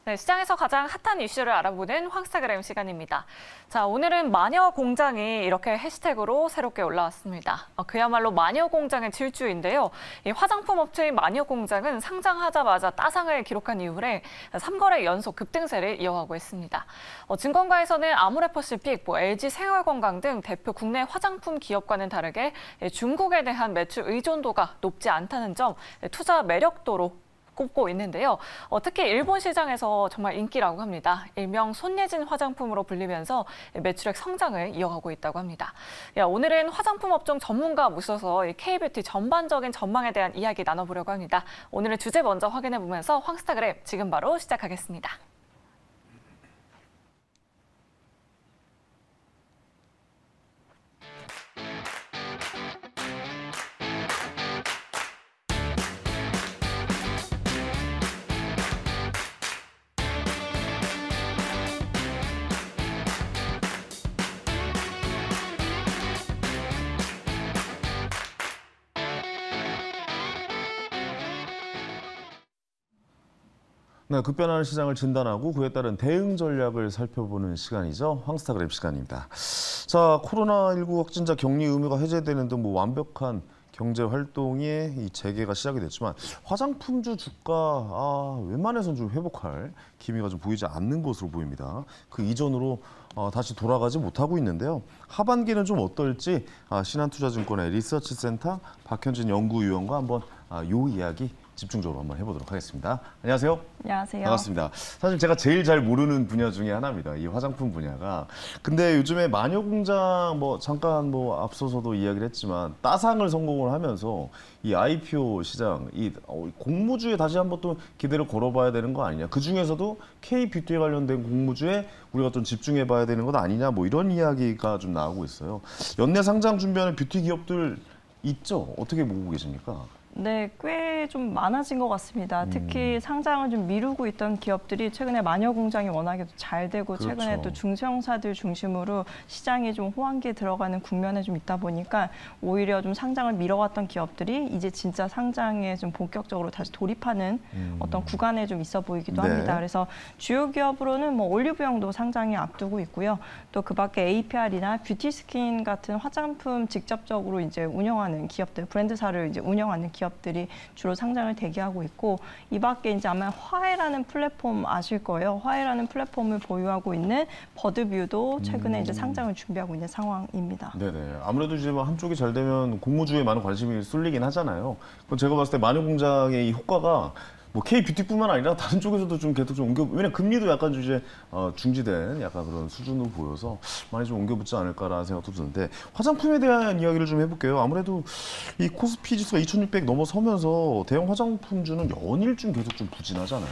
네, 시장에서 가장 핫한 이슈를 알아보는 황스타그램 시간입니다. 자, 오늘은 마녀공장이 이렇게 해시태그로 새롭게 올라왔습니다. 그야말로 마녀공장의 질주인데요. 이 화장품 업체인 마녀공장은 상장하자마자 따상을 기록한 이후에 3거래 연속 급등세를 이어가고 있습니다. 증권가에서는 아모레퍼시픽, LG생활건강 등 대표 국내 화장품 기업과는 다르게 중국에 대한 매출 의존도가 높지 않다는 점, 투자 매력도로 꼽고 있는데요. 특히 일본 시장에서 정말 인기라고 합니다. 일명 손예진 화장품으로 불리면서 매출액 성장을 이어가고 있다고 합니다. 오늘은 화장품 업종 전문가 모셔서 K뷰티 전반적인 전망에 대한 이야기 나눠보려고 합니다. 오늘의 주제 먼저 확인해보면서 황스타그램 지금 바로 시작하겠습니다. 네, 급변하는 시장을 진단하고 그에 따른 대응 전략을 살펴보는 시간이죠. 황스타그램 시간입니다. 자, 코로나19 확진자 격리 의무가 해제되는 등 완벽한 경제 활동의 이 재개가 시작이 됐지만 화장품주 주가 웬만해서는 좀 회복할 기미가 좀 보이지 않는 것으로 보입니다. 그 이전으로 다시 돌아가지 못하고 있는데요. 하반기는 좀 어떨지 신한투자증권의 리서치센터 박현진 연구위원과 한번 요 이야기 집중적으로 한번 해보도록 하겠습니다. 안녕하세요. 안녕하세요. 반갑습니다. 사실 제가 제일 잘 모르는 분야 중에 하나입니다. 이 화장품 분야가. 근데 요즘에 마녀공장 잠깐 앞서서도 이야기를 했지만 따상을 성공을 하면서 이 IPO 시장, 이 공무주에 다시 한번 또 기대를 걸어봐야 되는 거 아니냐. 그 중에서도 K뷰티에 관련된 공무주에 우리가 좀 집중해봐야 되는 것 아니냐. 이런 이야기가 좀 나오고 있어요. 연내 상장 준비하는 뷰티 기업들 있죠? 어떻게 보고 계십니까? 네, 꽤 좀 많아진 것 같습니다. 특히 상장을 좀 미루고 있던 기업들이 최근에 마녀공장이 워낙에 잘 되고 그렇죠. 최근에 또 중소형사들 중심으로 시장이 좀 호황기에 들어가는 국면에 좀 있다 보니까 오히려 좀 상장을 미뤄왔던 기업들이 이제 진짜 상장에 좀 본격적으로 다시 돌입하는 어떤 구간에 좀 있어 보이기도 합니다. 그래서 주요 기업으로는 올리브영도 상장이 앞두고 있고요. 또 그 밖에 APR이나 뷰티스킨 같은 화장품 직접적으로 이제 운영하는 기업들, 브랜드사를 이제 운영하는 기업들이 주로 상장을 대기하고 있고, 이 밖에 이제 아마 화해라는 플랫폼 아실 거예요. 화해라는 플랫폼을 보유하고 있는 버드뷰도 최근에 이제 상장을 준비하고 있는 상황입니다. 네네. 아무래도 이제 한쪽이 잘 되면 공무주에 많은 관심이 쏠리긴 하잖아요. 그럼 제가 봤을 때 마녀공장의 이 효과가 K뷰티뿐만 아니라 다른 쪽에서도 좀 계속 좀 왜냐면 금리도 약간 이제 중지된 약간 그런 수준으로 보여서 많이 좀 옮겨붙지 않을까라는 생각도 드는데, 화장품에 대한 이야기를 좀 해볼게요. 아무래도 이 코스피 지수가 2,600 넘어서면서 대형 화장품주는 연일 좀 계속 좀 부진하잖아요.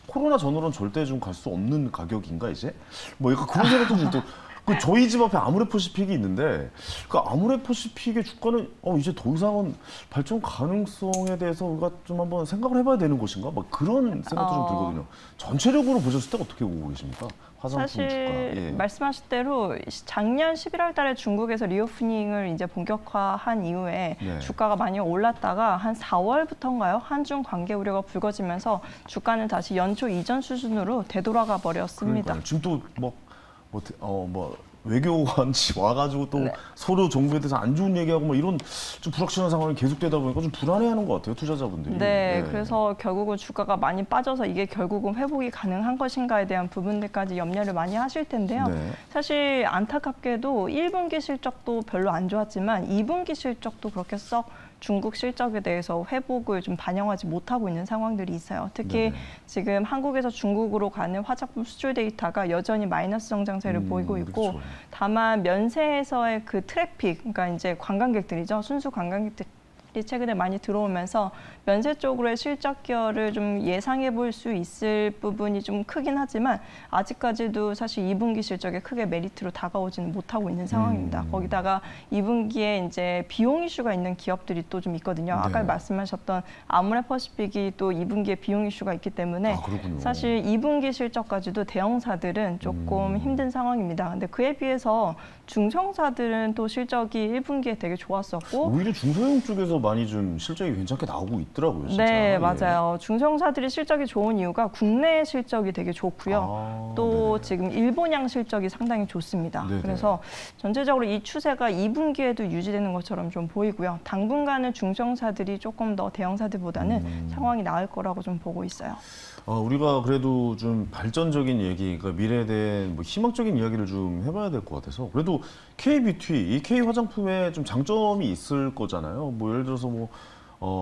코로나 전후로는 절대 좀 갈 수 없는 가격인가 이제? 약간 그런 생각도 좀 저희 집 앞에 아모레퍼시픽이 있는데 그 아모레퍼시픽의 주가는 이제 더 이상은 발전 가능성에 대해서 우리가 좀 한번 생각을 해봐야 되는 것인가? 그런 생각도 좀 들거든요. 전체적으로 보셨을 때 어떻게 보고 계십니까? 화장품 사실 주가. 말씀하신 대로 작년 11월 달에 중국에서 리오프닝을 이제 본격화한 이후에 주가가 많이 올랐다가 한 4월부터인가요? 한중 관계 우려가 불거지면서 주가는 다시 연초 이전 수준으로 되돌아가 버렸습니다. 그러니까요. 지금 또 외교관이 와가지고 또 서로 정부에 대해서 안 좋은 얘기하고 이런 좀 불확실한 상황이 계속되다 보니까 좀 불안해하는 것 같아요, 투자자분들이. 네, 그래서 결국은 주가가 많이 빠져서 이게 결국은 회복이 가능한 것인가에 대한 부분들까지 염려를 많이 하실 텐데요. 사실 안타깝게도 1분기 실적도 별로 안 좋았지만 2분기 실적도 그렇게 썩 중국 실적에 대해서 회복을 좀 반영하지 못하고 있는 상황들이 있어요. 특히 지금 한국에서 중국으로 가는 화장품 수출 데이터가 여전히 마이너스 성장세를 보이고 있고, 다만 면세에서의 그 트래픽, 그러니까 이제 관광객들이죠. 순수 관광객들 최근에 많이 들어오면서 면세 쪽으로의 실적 기여를 좀 예상해 볼 수 있을 부분이 좀 크긴 하지만 아직까지도 사실 2분기 실적에 크게 메리트로 다가오지는 못하고 있는 상황입니다. 거기다가 2분기에 이제 비용 이슈가 있는 기업들이 또 좀 있거든요. 아까 말씀하셨던 아모레퍼시픽이 또 2분기에 비용 이슈가 있기 때문에 사실 2분기 실적까지도 대형사들은 조금 힘든 상황입니다. 근데 그에 비해서 중소형사들은 또 실적이 1분기에 되게 좋았었고, 오히려 중소형 쪽에서 많이 좀 실적이 괜찮게 나오고 있더라고요. 진짜. 네, 예. 맞아요. 중소형사들이 실적이 좋은 이유가 국내 실적이 되게 좋고요. 또 네네. 지금 일본양 실적이 상당히 좋습니다. 네네. 그래서 전체적으로 이 추세가 2분기에도 유지되는 것처럼 좀 보이고요. 당분간은 중소형사들이 조금 더 대형사들보다는 상황이 나을 거라고 좀 보고 있어요. 우리가 그래도 좀 발전적인 얘기, 그러니까 미래에 대한 뭐 희망적인 이야기를 좀 해봐야 될 것 같아서 그래도 K-뷰티, 이 K-화장품에 좀 장점이 있을 거잖아요. 뭐 예를 들어서 뭐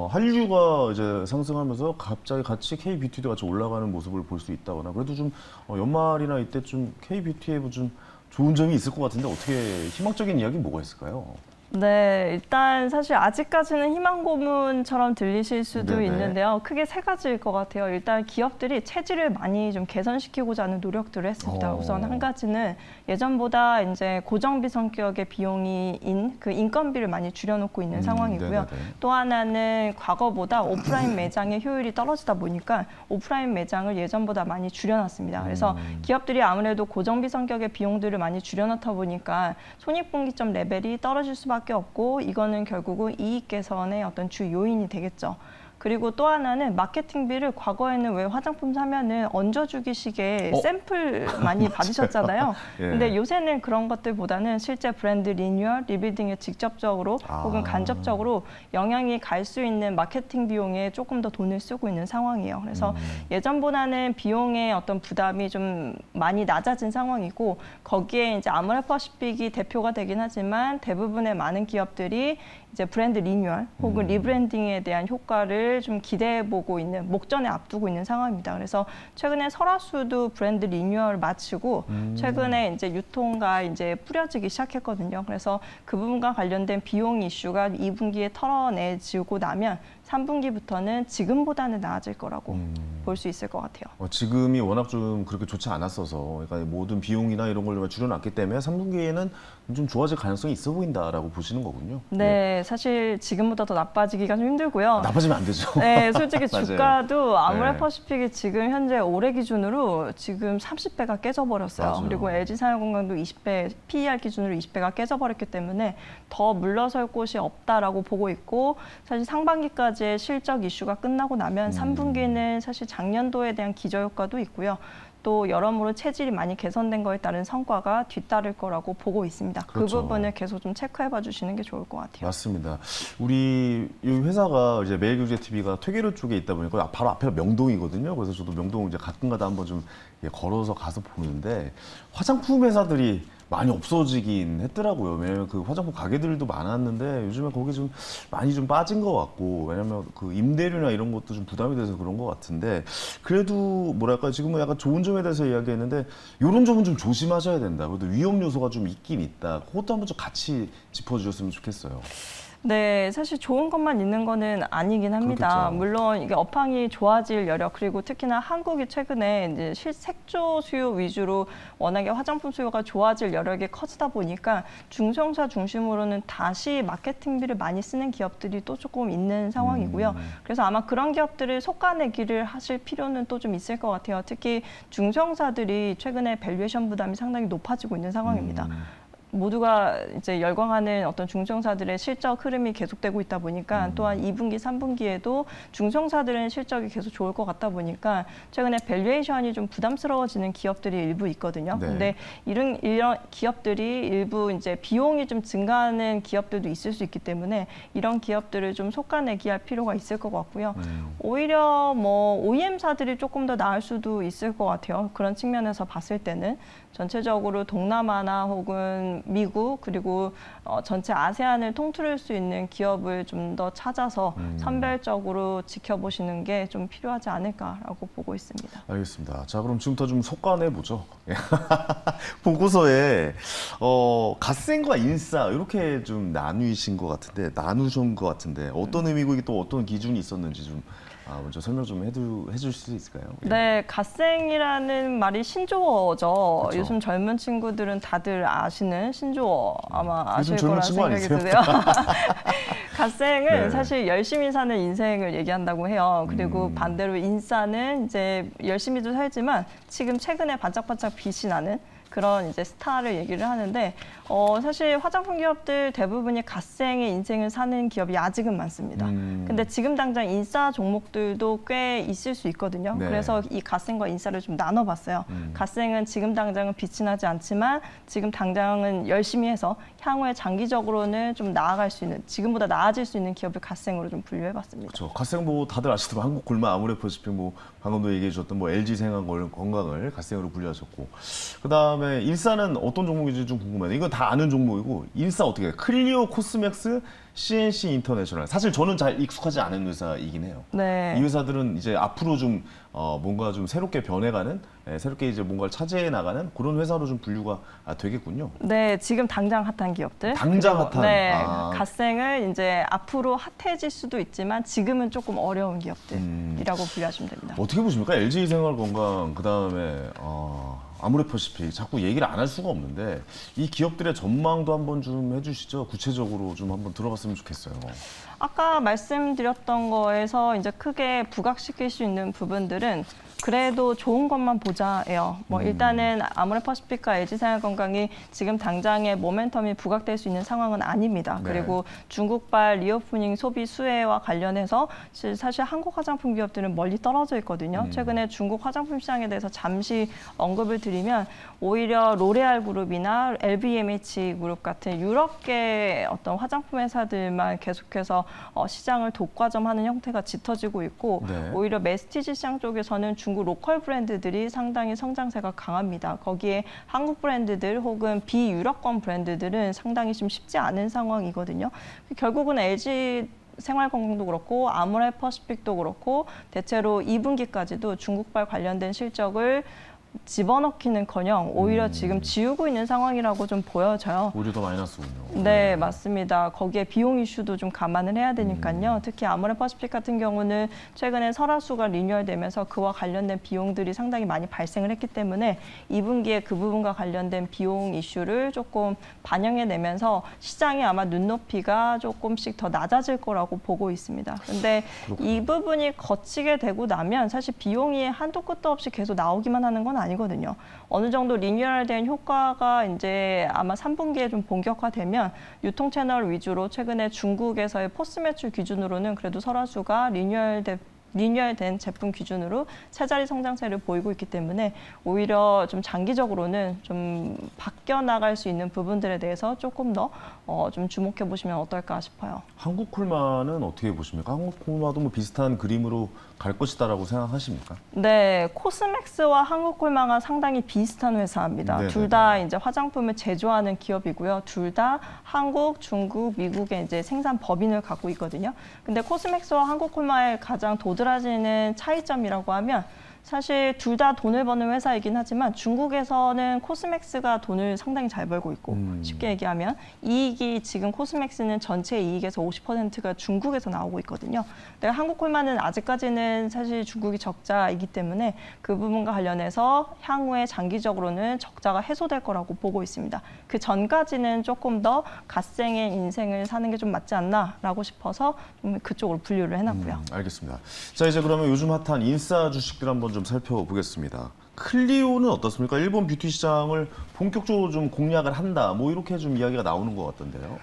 한류가 이제 상승하면서 갑자기 같이 K-뷰티도 같이 올라가는 모습을 볼 수 있다거나 그래도 좀 연말이나 이때 좀 K-뷰티에 뭐 좀 좋은 점이 있을 것 같은데 어떻게 희망적인 이야기 뭐가 있을까요? 네, 일단 사실 아직까지는 희망 고문처럼 들리실 수도 네네. 있는데요. 크게 세 가지일 것 같아요. 일단 기업들이 체질을 많이 좀 개선시키고자 하는 노력들을 했습니다. 우선 한 가지는 예전보다 이제 고정비 성격의 비용인 그 인건비를 많이 줄여놓고 있는 상황이고요. 네네네. 또 하나는 과거보다 오프라인 매장의 효율이 떨어지다 보니까 오프라인 매장을 예전보다 많이 줄여놨습니다. 그래서 기업들이 아무래도 고정비 성격의 비용들을 많이 줄여놓다 보니까 손익분기점 레벨이 떨어질 수밖에 없고 이거는 결국은 이익 개선의 어떤 주 요인이 되겠죠. 그리고 또 하나는 마케팅비를 과거에는 왜 화장품 사면은 얹어주기식의 샘플 많이 받으셨잖아요. 예. 근데 요새는 그런 것들보다는 실제 브랜드 리뉴얼, 리빌딩에 직접적으로 혹은 간접적으로 영향이 갈 수 있는 마케팅 비용에 조금 더 돈을 쓰고 있는 상황이에요. 그래서 예전보다는 비용의 어떤 부담이 좀 많이 낮아진 상황이고 거기에 이제 아모레퍼시픽이 대표가 되긴 하지만 대부분의 많은 기업들이 이제 브랜드 리뉴얼 혹은 리브랜딩에 대한 효과를 좀 기대해보고 있는 목전에 앞두고 있는 상황입니다. 그래서 최근에 설화수도 브랜드 리뉴얼 마치고 최근에 이제 유통가 이제 뿌려지기 시작했거든요. 그래서 그 부분과 관련된 비용 이슈가 2분기에 털어내지고 나면 3분기부터는 지금보다는 나아질 거라고 볼 수 있을 것 같아요. 지금이 워낙 좀 그렇게 좋지 않았어서 그러니까 모든 비용이나 이런 걸 줄여놨기 때문에 3분기에는 좀 좋아질 가능성이 있어 보인다라고 보시는 거군요. 네, 사실 지금보다 더 나빠지기가 좀 힘들고요. 나빠지면 안 되죠. 네, 솔직히 맞아요. 주가도 아모레 네. 퍼시픽이 지금 현재 올해 기준으로 지금 30배가 깨져버렸어요. 맞아요. 그리고 LG사용건강도 20배, PER 기준으로 20배가 깨져버렸기 때문에 더 물러설 곳이 없다라고 보고 있고 사실 상반기까지의 실적 이슈가 끝나고 나면 3분기는 사실 작년도에 대한 기저효과도 있고요. 또 여러모로 체질이 많이 개선된 거에 따른 성과가 뒤따를 거라고 보고 있습니다. 그렇죠. 그 부분을 계속 좀 체크해봐 주시는 게 좋을 것 같아요. 맞습니다. 우리 이 회사가 이제 매일경제TV가 퇴계로 쪽에 있다 보니까 바로 앞에가 명동이거든요. 그래서 저도 명동 이제 가끔가다 한번 좀 걸어서 가서 보는데 화장품 회사들이 많이 없어지긴 했더라고요. 왜냐면 그 화장품 가게들도 많았는데 요즘에 거기 좀 많이 좀 빠진 것 같고 왜냐면 그 임대료나 이런 것도 좀 부담이 돼서 그런 것 같은데 그래도 뭐랄까 지금은 약간 좋은 점에 대해서 이야기했는데 이런 점은 좀 조심하셔야 된다. 그래도 위험 요소가 좀 있긴 있다. 그것도 한번 좀 같이 짚어주셨으면 좋겠어요. 네, 사실 좋은 것만 있는 거는 아니긴 합니다. 그렇겠죠. 물론 이게 업황이 좋아질 여력 그리고 특히나 한국이 최근에 이제 색조 수요 위주로 워낙에 화장품 수요가 좋아질 여력이 커지다 보니까 중소형사 중심으로는 다시 마케팅비를 많이 쓰는 기업들이 또 조금 있는 상황이고요. 그래서 아마 그런 기업들을 솎아내기를 하실 필요는 또 좀 있을 것 같아요. 특히 중소형사들이 최근에 밸류에이션 부담이 상당히 높아지고 있는 상황입니다. 모두가 이제 열광하는 어떤 중소형사들의 실적 흐름이 계속되고 있다 보니까 또한 2분기, 3분기에도 중소형사들은 실적이 계속 좋을 것 같다 보니까 최근에 밸류에이션이 좀 부담스러워지는 기업들이 일부 있거든요. 네. 근데 이런 기업들이 일부 이제 비용이 좀 증가하는 기업들도 있을 수 있기 때문에 이런 기업들을 좀 솎아내기 할 필요가 있을 것 같고요. 오히려 뭐 OEM사들이 조금 더 나을 수도 있을 것 같아요. 그런 측면에서 봤을 때는 전체적으로 동남아나 혹은 미국 그리고 전체 아세안을 통틀을 수 있는 기업을 좀 더 찾아서 선별적으로 지켜보시는 게 좀 필요하지 않을까라고 보고 있습니다. 알겠습니다. 자, 그럼 지금부터 좀 속간해 보죠. 보고서에 갓생과 인싸 이렇게 좀 나누신 것 같은데 어떤 의미고 이게 또 어떤 기준이 있었는지 좀 먼저 설명 좀 해줄 수 있을까요? 네, 갓생이라는 말이 신조어죠. 그쵸. 요즘 젊은 친구들은 다들 아시는 신조어 아마 아실 요즘 거란 젊은 친구 생각이 아니세요? 드네요. 갓생은 네. 사실 열심히 사는 인생을 얘기한다고 해요. 그리고 반대로 인싸는 이제 열심히도 살지만 지금 최근에 반짝반짝 빛이 나는 그런 이제 스타를 얘기를 하는데 사실 화장품 기업들 대부분이 갓생의 인생을 사는 기업이 아직은 많습니다. 근데 지금 당장 인싸 종목들도 꽤 있을 수 있거든요. 네. 그래서 이 갓생과 인싸를 좀 나눠봤어요. 갓생은 지금 당장은 빛이 나지 않지만 지금 당장은 열심히 해서 향후에 장기적으로는 좀 나아갈 수 있는, 지금보다 나아질 수 있는 기업을 갓생으로 좀 분류해봤습니다. 그렇죠. 갓생 뭐 다들 아시던 한국굴만 아모레퍼시픽 뭐 방금도 얘기해 주셨던 뭐 LG생활건강을 갓생으로 분류하셨고, 그다음에 일사는 어떤 종목인지 좀 궁금해요. 이건 다 아는 종목이고, 일사 어떻게 해요? 클리오 코스맥스, CNC 인터내셔널. 사실 저는 잘 익숙하지 않은 회사이긴 해요. 네. 이 회사들은 이제 앞으로 좀 뭔가 좀 새롭게 변해가는, 새롭게 이제 뭔가를 차지해 나가는 그런 회사로 좀 분류가 되겠군요. 네, 지금 당장 핫한 기업들. 당장 그리고, 핫한. 네, 아. 갓생을 이제 앞으로 핫해질 수도 있지만 지금은 조금 어려운 기업들이라고 분류하시면 됩니다. 어떻게 보십니까? LG생활건강, 그다음에 아모레퍼시픽 자꾸 얘기를 안 할 수가 없는데 이 기업들의 전망도 한번 좀 해주시죠. 구체적으로 좀 한번 들어봤으면 좋겠어요. 아까 말씀드렸던 거에서 이제 크게 부각시킬 수 있는 부분들은 그래도 좋은 것만 보자예요. 뭐 일단은 아모레퍼시픽과 LG생활건강이 지금 당장의 모멘텀이 부각될 수 있는 상황은 아닙니다. 네. 그리고 중국발 리오프닝 소비 수혜와 관련해서 사실 한국 화장품 기업들은 멀리 떨어져 있거든요. 최근에 중국 화장품 시장에 대해서 잠시 언급을 드리면 오히려 로레알 그룹이나 LVMH 그룹 같은 유럽계 어떤 화장품 회사들만 계속해서 시장을 독과점하는 형태가 짙어지고 있고, 네. 오히려 메스티지 시장 쪽에서는 중국 로컬 브랜드들이 상당히 성장세가 강합니다. 거기에 한국 브랜드들 혹은 비유럽권 브랜드들은 상당히 좀 쉽지 않은 상황이거든요. 결국은 LG 생활건강도 그렇고 아모레퍼시픽도 그렇고 대체로 2분기까지도 중국발 관련된 실적을 집어넣기는커녕 오히려 지금 지우고 있는 상황이라고 좀 보여져요. 오히려 더 마이너스군요. 네, 맞습니다. 거기에 비용 이슈도 좀 감안을 해야 되니까요. 특히 아모레퍼시픽 같은 경우는 최근에 설화수가 리뉴얼되면서 그와 관련된 비용들이 상당히 많이 발생을 했기 때문에 2분기에 그 부분과 관련된 비용 이슈를 조금 반영해내면서 시장이 아마 눈높이가 조금씩 더 낮아질 거라고 보고 있습니다. 근데 이 부분이 거치게 되고 나면 사실 비용이 한도 끝도 없이 계속 나오기만 하는 건 아니거든요. 어느 정도 리뉴얼된 효과가 이제 아마 3분기에 좀 본격화되면 유통 채널 위주로 최근에 중국에서의 포스 매출 기준으로는 그래도 설화수가 리뉴얼된 제품 기준으로 세 자리 성장세를 보이고 있기 때문에 오히려 좀 장기적으로는 좀 바뀌어 나갈 수 있는 부분들에 대해서 조금 더 좀 주목해 보시면 어떨까 싶어요. 한국콜마는 어떻게 보십니까? 한국콜마도 뭐 비슷한 그림으로 갈 것이다라고 생각하십니까? 네, 코스맥스와 한국콜마가 상당히 비슷한 회사입니다. 둘 다 이제 화장품을 제조하는 기업이고요. 둘 다 한국, 중국, 미국의 이제 생산 법인을 갖고 있거든요. 근데 코스맥스와 한국콜마의 가장 도드라지는 차이점이라고 하면 사실 둘 다 돈을 버는 회사이긴 하지만 중국에서는 코스맥스가 돈을 상당히 잘 벌고 있고 쉽게 얘기하면 이익이 지금 코스맥스는 전체 이익에서 50%가 중국에서 나오고 있거든요. 근데 한국콜마는 아직까지는 사실 중국이 적자이기 때문에 그 부분과 관련해서 향후에 장기적으로는 적자가 해소될 거라고 보고 있습니다. 그 전까지는 조금 더 갓생의 인생을 사는 게 좀 맞지 않나라고 싶어서 좀 그쪽으로 분류를 해놨고요. 알겠습니다. 자, 이제 그러면 요즘 핫한 인싸 주식들 한번 좀 살펴보겠습니다. 클리오는 어떻습니까? 일본 뷰티 시장을 본격적으로 좀 공략을 한다, 뭐 이렇게 좀 이야기가 나오는 것 같던데요.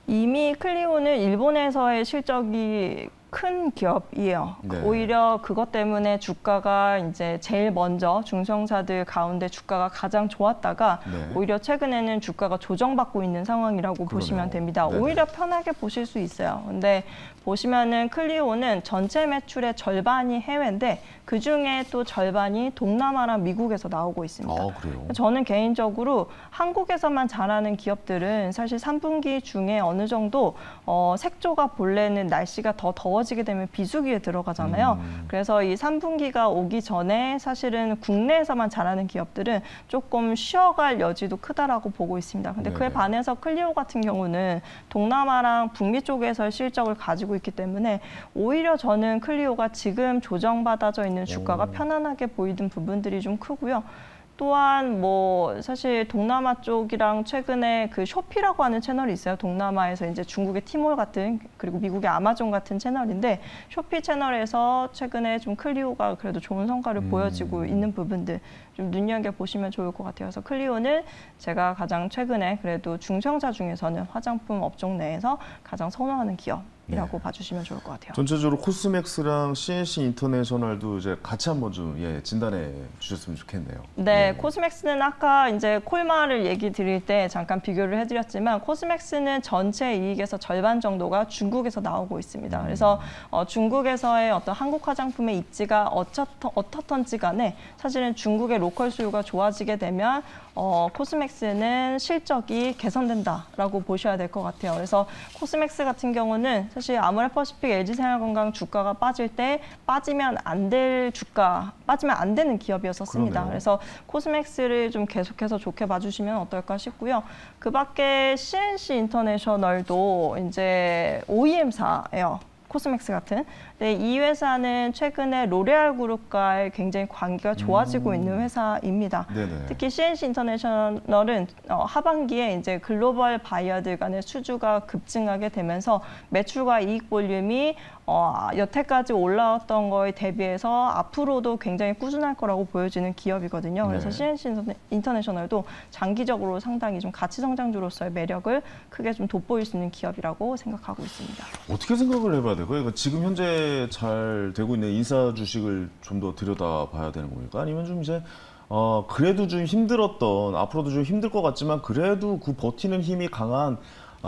이미 클리오는 일본에서의 실적이 큰 기업이에요. 네. 오히려 그것 때문에 주가가 이제 제일 먼저 중소형사들 가운데 주가가 가장 좋았다가 네. 오히려 최근에는 주가가 조정받고 있는 상황이라고 보시면 됩니다. 네네. 오히려 편하게 보실 수 있어요. 근데 보시면은 클리오는 전체 매출의 절반이 해외인데 그 중에 또 절반이 동남아랑 미국에서 나오고 있습니다. 아, 그래요? 저는 개인적으로 한국에서만 잘하는 기업들은 사실 3분기 중에 어느 정도 색조가 본래는 날씨가 더 더워지게 되면 비수기에 들어가잖아요. 그래서 이 3분기가 오기 전에 사실은 국내에서만 잘하는 기업들은 조금 쉬어갈 여지도 크다라고 보고 있습니다. 근데 그에 네네. 반해서 클리오 같은 경우는 동남아랑 북미 쪽에서의 실적을 가지고 있기 때문에 오히려 저는 클리오가 지금 조정받아져 있는 주가가 편안하게 보이는 부분들이 좀 크고요. 또한 뭐 사실 동남아 쪽이랑 최근에 그 쇼피라고 하는 채널이 있어요. 동남아에서 이제 중국의 티몰 같은 그리고 미국의 아마존 같은 채널인데 쇼피 채널에서 최근에 좀 클리오가 그래도 좋은 성과를 보여지고 있는 부분들 좀 눈여겨보시면 좋을 것 같아요. 그래서 클리오는 제가 가장 최근에 그래도 중소형사 중에서는 화장품 업종 내에서 가장 선호하는 기업이라고 봐주시면 좋을 것 같아요. 전체적으로 코스맥스랑 CNC 인터내셔널도 이제 같이 한번 좀 진단해 주셨으면 좋겠네요. 네, 코스맥스는 아까 이제 콜마를 얘기 드릴 때 잠깐 비교를 해드렸지만 코스맥스는 전체 이익에서 절반 정도가 중국에서 나오고 있습니다. 그래서 중국에서의 어떤 한국 화장품의 입지가 어떻던지 간에 사실은 중국의 로컬 수요가 좋아지게 되면 코스맥스는 실적이 개선된다라고 보셔야 될 것 같아요. 그래서 코스맥스 같은 경우는 사실 아모레퍼시픽, LG생활건강 주가가 빠질 때 빠지면 안 되는 기업이었었습니다. 그러네요. 그래서 코스맥스를 좀 계속해서 좋게 봐주시면 어떨까 싶고요. 그 밖에 CNC 인터내셔널도 이제 OEM사예요. 코스맥스 같은. 네, 이 회사는 최근에 로레알 그룹과의 굉장히 관계가 좋아지고 있는 회사입니다. 네네. 특히 CNC 인터내셔널은 하반기에 이제 글로벌 바이어들 간의 수주가 급증하게 되면서 매출과 이익 볼륨이 여태까지 올라왔던 거에 대비해서 앞으로도 굉장히 꾸준할 거라고 보여지는 기업이거든요. 그래서 네. CNC 인터내셔널도 장기적으로 상당히 좀 가치 성장주로서의 매력을 크게 좀 돋보일 수 있는 기업이라고 생각하고 있습니다. 어떻게 생각을 해봐야 될까요? 그러니까 지금 현재 잘 되고 있는 인사 주식을 좀 더 들여다봐야 되는 겁니까? 아니면 좀 이제 그래도 좀 힘들었던, 앞으로도 좀 힘들 것 같지만 그래도 그 버티는 힘이 강한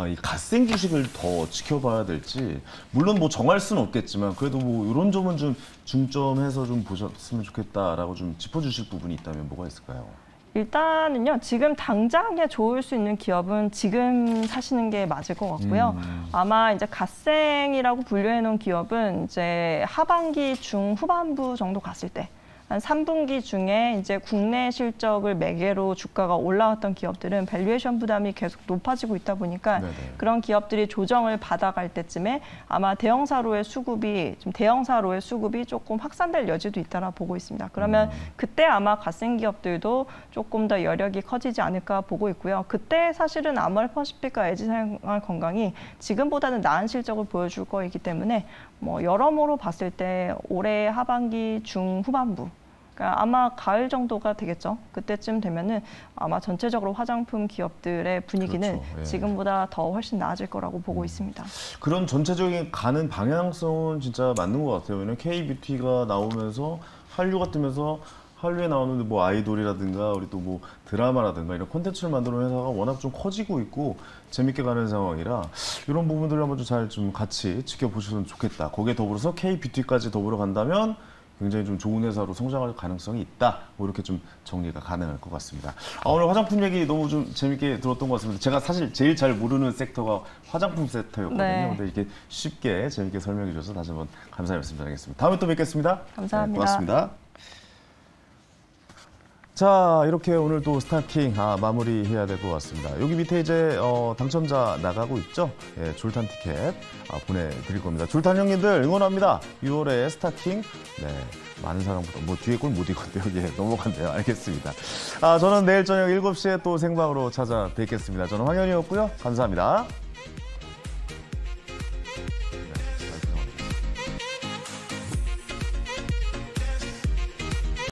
이 갓생 주식을 더 지켜봐야 될지, 물론 뭐 정할 수는 없겠지만 그래도 뭐 이런 점은 좀 중점해서 좀 보셨으면 좋겠다라고 좀 짚어주실 부분이 있다면 뭐가 있을까요? 일단은요, 지금 당장에 좋을 수 있는 기업은 지금 사시는 게 맞을 것 같고요. 아마 이제 갓생이라고 분류해 놓은 기업은 이제 하반기 중후반부 정도 갔을 때, 한 3분기 중에 이제 국내 실적을 매개로 주가가 올라왔던 기업들은 밸류에이션 부담이 계속 높아지고 있다 보니까 네네. 그런 기업들이 조정을 받아갈 때쯤에 아마 대형사로의 수급이 조금 확산될 여지도 있다라 보고 있습니다. 그러면 그때 아마 갓생 기업들도 조금 더 여력이 커지지 않을까 보고 있고요. 그때 사실은 아모레퍼시픽과 LG생활건강이 지금보다는 나은 실적을 보여줄 거이기 때문에 뭐 여러모로 봤을 때 올해 하반기 중후반부, 그러니까 아마 가을 정도가 되겠죠. 그때쯤 되면은 아마 전체적으로 화장품 기업들의 분위기는 그렇죠. 예. 지금보다 더 훨씬 나아질 거라고 보고 있습니다. 그런 전체적인 가는 방향성은 진짜 맞는 것 같아요. 왜냐면 K-뷰티가 나오면서 한류가 뜨면서 한류에 나오는 뭐 아이돌이라든가 우리 또 뭐 드라마라든가 이런 콘텐츠를 만드는 회사가 워낙 좀 커지고 있고 재밌게 가는 상황이라 이런 부분들을 한번 좀 잘 좀 같이 지켜보시면 좋겠다. 거기에 더불어서 K-뷰티까지 더불어 간다면 굉장히 좀 좋은 회사로 성장할 가능성이 있다. 뭐 이렇게 좀 정리가 가능할 것 같습니다. 오늘 화장품 얘기 너무 좀 재밌게 들었던 것 같습니다. 제가 사실 제일 잘 모르는 섹터가 화장품 섹터였거든요. 네. 근데 이렇게 쉽게 재밌게 설명해 주셔서 다시 한번 감사의 말씀 드리겠습니다. 다음에 또 뵙겠습니다. 감사합니다. 네, 고맙습니다. 자, 이렇게 오늘 또 스타킹 마무리해야 될 것 같습니다. 여기 밑에 이제 당첨자 나가고 있죠? 예, 졸탄 티켓 보내드릴 겁니다. 졸탄 형님들 응원합니다. 6월에 스타킹 많은 사랑보다 뭐 뒤에 걸 못 읽었대요. 예, 넘어간대요. 알겠습니다. 저는 내일 저녁 7시에 또 생방으로 찾아뵙겠습니다. 저는 황현이었고요. 감사합니다.